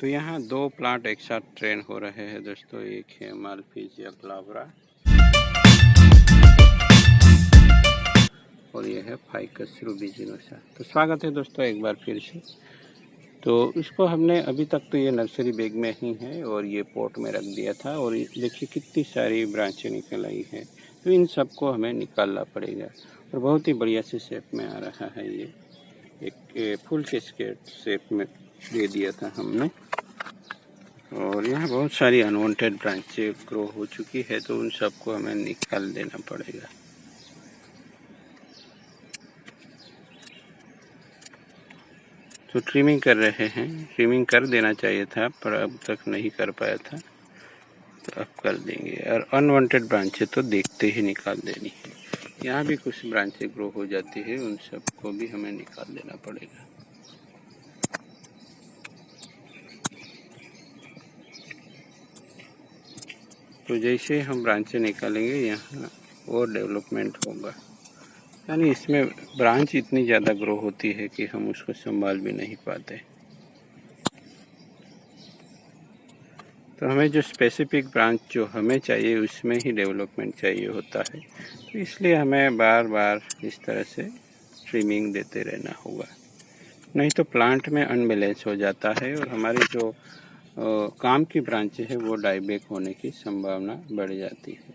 तो यहाँ दो प्लांट एक साथ ट्रेन हो रहे हैं दोस्तों। एक है मालपीजिया ग्लाब्रा और ये है फाइकस रूबिजिनोसा। तो स्वागत है दोस्तों एक बार फिर से। तो इसको हमने अभी तक तो ये नर्सरी बैग में ही है और ये पॉट में रख दिया था और देखिए कितनी सारी ब्रांचें निकल आई है। तो इन सबको हमें निकालना पड़ेगा और बहुत ही बढ़िया से शेप में आ रहा है। ये एक फुल कैस्केड शेप में दे दिया था हमने और यहाँ बहुत सारी अनवांटेड ब्रांचें ग्रो हो चुकी है, तो उन सबको हमें निकाल देना पड़ेगा। तो ट्रिमिंग कर रहे हैं। ट्रिमिंग कर देना चाहिए था पर अब तक नहीं कर पाया था, तो अब कर देंगे। और अनवांटेड ब्रांचें तो देखते ही निकाल देनी है। यहाँ भी कुछ ब्रांचें ग्रो हो जाती है, उन सबको भी हमें निकाल देना पड़ेगा। तो जैसे हम ब्रांचें निकालेंगे यहाँ और डेवलपमेंट होगा। यानी इसमें ब्रांच इतनी ज़्यादा ग्रो होती है कि हम उसको संभाल भी नहीं पाते। तो हमें जो स्पेसिफिक ब्रांच जो हमें चाहिए उसमें ही डेवलपमेंट चाहिए होता है। तो इसलिए हमें बार बार इस तरह से ट्रिमिंग देते रहना होगा, नहीं तो प्लांट में अनबैलेंस हो जाता है और हमारी जो काम की ब्रांचें है वो डाइबैक होने की संभावना बढ़ जाती है।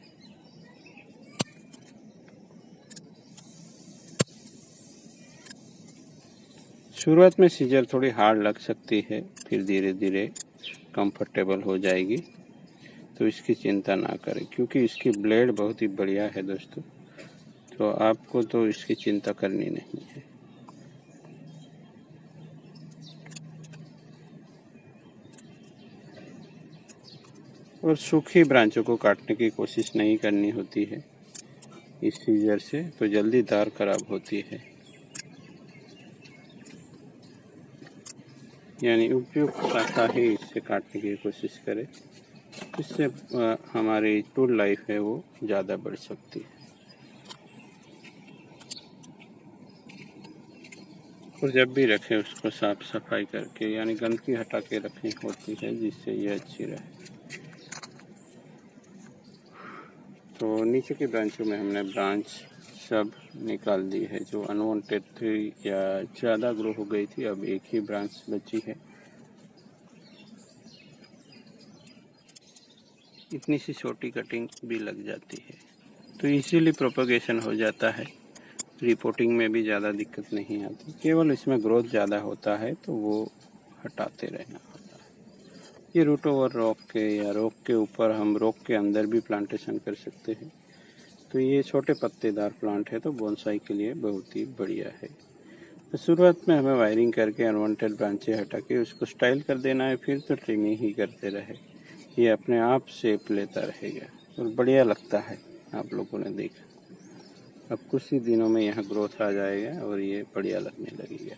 शुरुआत में सीजर थोड़ी हार्ड लग सकती है, फिर धीरे धीरे कंफर्टेबल हो जाएगी। तो इसकी चिंता ना करें क्योंकि इसकी ब्लेड बहुत ही बढ़िया है दोस्तों। तो आपको तो इसकी चिंता करनी नहीं है। और सूखी ब्रांचों को काटने की कोशिश नहीं करनी होती है इस सीजर से, तो जल्दी तार खराब होती है। यानी उपयुक्त शाखा ही इससे काटने की कोशिश करें, इससे हमारी टूल लाइफ है वो ज़्यादा बढ़ सकती है। और जब भी रखें उसको साफ सफाई करके, यानी गंदगी हटा के रखनी होती है जिससे ये अच्छी रहे। तो नीचे की ब्रांचों में हमने ब्रांच सब निकाल दी है जो अनवांटेड थी या ज़्यादा ग्रो हो गई थी। अब एक ही ब्रांच बची है। इतनी सी छोटी कटिंग भी लग जाती है तो इजीली प्रोपगेशन हो जाता है। रिपोर्टिंग में भी ज़्यादा दिक्कत नहीं आती, केवल इसमें ग्रोथ ज़्यादा होता है तो वो हटाते रहना होता है। ये रूट ओवर रॉक के या रॉक के ऊपर, हम रॉक के अंदर भी प्लांटेशन कर सकते हैं। तो ये छोटे पत्तेदार प्लांट है तो बोनसाई के लिए बहुत ही बढ़िया है। तो शुरुआत में हमें वायरिंग करके अनवांटेड ब्रांचें हटा के उसको स्टाइल कर देना है, फिर तो ट्रिमिंग ही करते रहे। ये अपने आप शेप लेता रहेगा और बढ़िया लगता है। आप लोगों ने देखा, अब कुछ ही दिनों में यहाँ ग्रोथ आ जाएगा और ये बढ़िया लगने लगेगा।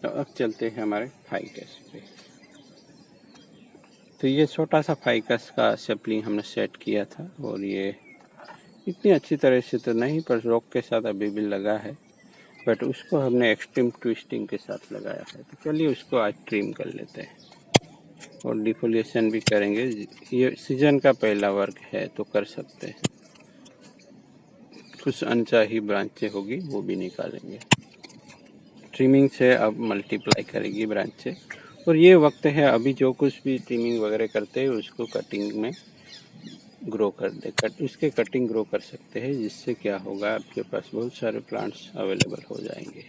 तो अब चलते हैं हमारे फाइकस पे। तो ये छोटा सा फाइकस का सैपलिंग हमने सेट किया था और ये इतनी अच्छी तरह से तो नहीं पर रॉक के साथ अभी भी लगा है, बट उसको हमने एक्सट्रीम ट्विस्टिंग के साथ लगाया है। तो चलिए उसको आज ट्रिम कर लेते हैं और डिफोलिएशन भी करेंगे। ये सीजन का पहला वर्क है तो कर सकते हैं। कुछ अनचाही ब्रांचें होगी वो भी निकालेंगे। ट्रिमिंग से अब मल्टीप्लाई करेगी ब्रांचें और ये वक्त है अभी जो कुछ भी ट्रिमिंग वगैरह करते हैं उसको कटिंग में ग्रो कर दे। इसके कटिंग ग्रो कर सकते हैं, जिससे क्या होगा आपके पास बहुत सारे प्लांट्स अवेलेबल हो जाएंगे।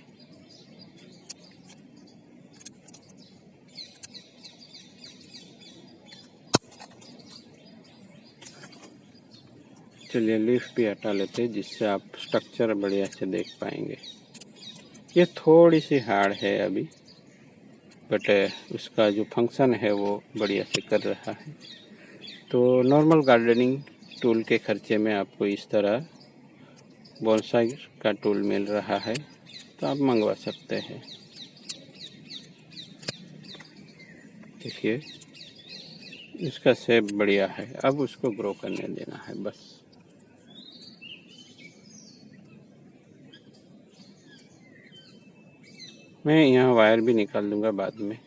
चलिए लीफ भी हटा लेते हैं जिससे आप स्ट्रक्चर बढ़िया से देख पाएंगे। ये थोड़ी सी हार्ड है अभी, बट उसका जो फंक्शन है वो बढ़िया से कर रहा है। तो नॉर्मल गार्डनिंग टूल के खर्चे में आपको इस तरह बोनसाई का टूल मिल रहा है, तो आप मंगवा सकते हैं। देखिए इसका शेप बढ़िया है, अब उसको ग्रो करने देना है बस। मैं यहाँ वायर भी निकाल दूंगा बाद में,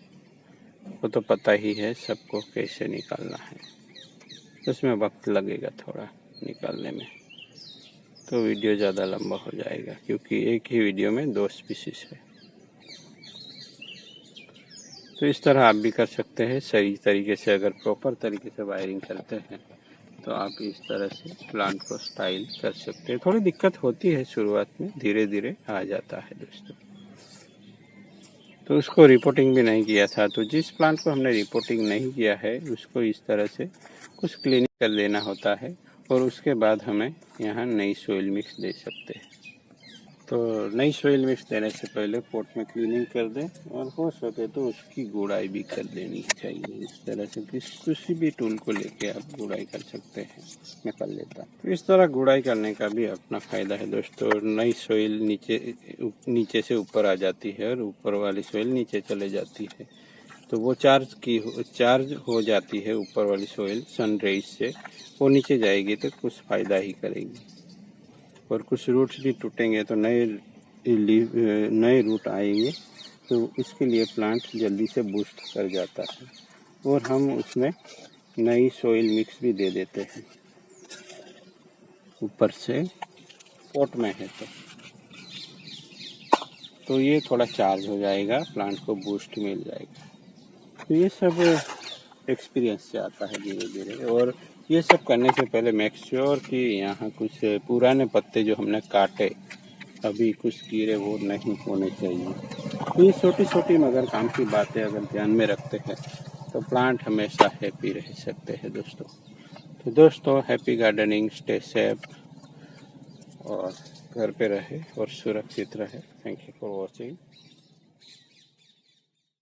वो तो पता ही है सबको कैसे निकालना है, उसमें वक्त लगेगा थोड़ा निकालने में, तो वीडियो ज़्यादा लंबा हो जाएगा क्योंकि एक ही वीडियो में 2 स्पीशीज है। तो इस तरह आप भी कर सकते हैं सही तरीके से। अगर प्रॉपर तरीके से वायरिंग करते हैं तो आप इस तरह से प्लांट को स्टाइल कर सकते हैं। थोड़ी दिक्कत होती है शुरुआत में, धीरे धीरे आ जाता है दोस्तों। तो उसको रिपोर्टिंग भी नहीं किया था, तो जिस प्लांट को हमने रिपोर्टिंग नहीं किया है उसको इस तरह से कुछ क्लीनिंग कर देना होता है और उसके बाद हमें यहाँ नई सोइल मिक्स दे सकते हैं। तो नई सोइल मिक्स देने से पहले पोट में क्लीनिंग कर दें और हो सके तो उसकी गुड़ाई भी कर देनी चाहिए। इस तरह से किसी भी टूल को लेके आप गुड़ाई कर सकते हैं। मैं कर लेता हूँ। तो इस तरह गुड़ाई करने का भी अपना फ़ायदा है दोस्तों। नई सोइल नीचे से ऊपर आ जाती है और ऊपर वाली सोइल नीचे चले जाती है, तो वो चार्ज हो जाती है। ऊपर वाली सोइल सन रेज से वो नीचे जाएगी तो कुछ फ़ायदा ही करेगी, और कुछ रूट्स भी टूटेंगे तो नए रूट आएंगे, तो इसके लिए प्लांट जल्दी से बूस्ट कर जाता है। और हम उसमें नई सोइल मिक्स भी दे देते हैं ऊपर से, पॉट में है तो ये थोड़ा चार्ज हो जाएगा, प्लांट को बूस्ट मिल जाएगा। तो ये सब एक्सपीरियंस से आता है धीरे धीरे। और ये सब करने से पहले मेक श्योर कि यहाँ कुछ पुराने पत्ते जो हमने काटे अभी कुछ कीड़े वो नहीं होने चाहिए। तो ये छोटी छोटी मगर काम की बातें अगर ध्यान में रखते हैं तो प्लांट हमेशा हैप्पी रह सकते हैं दोस्तों। तो दोस्तों हैप्पी गार्डनिंग, स्टे सेफ और घर पे रहे और सुरक्षित रहे। Thank you for watching.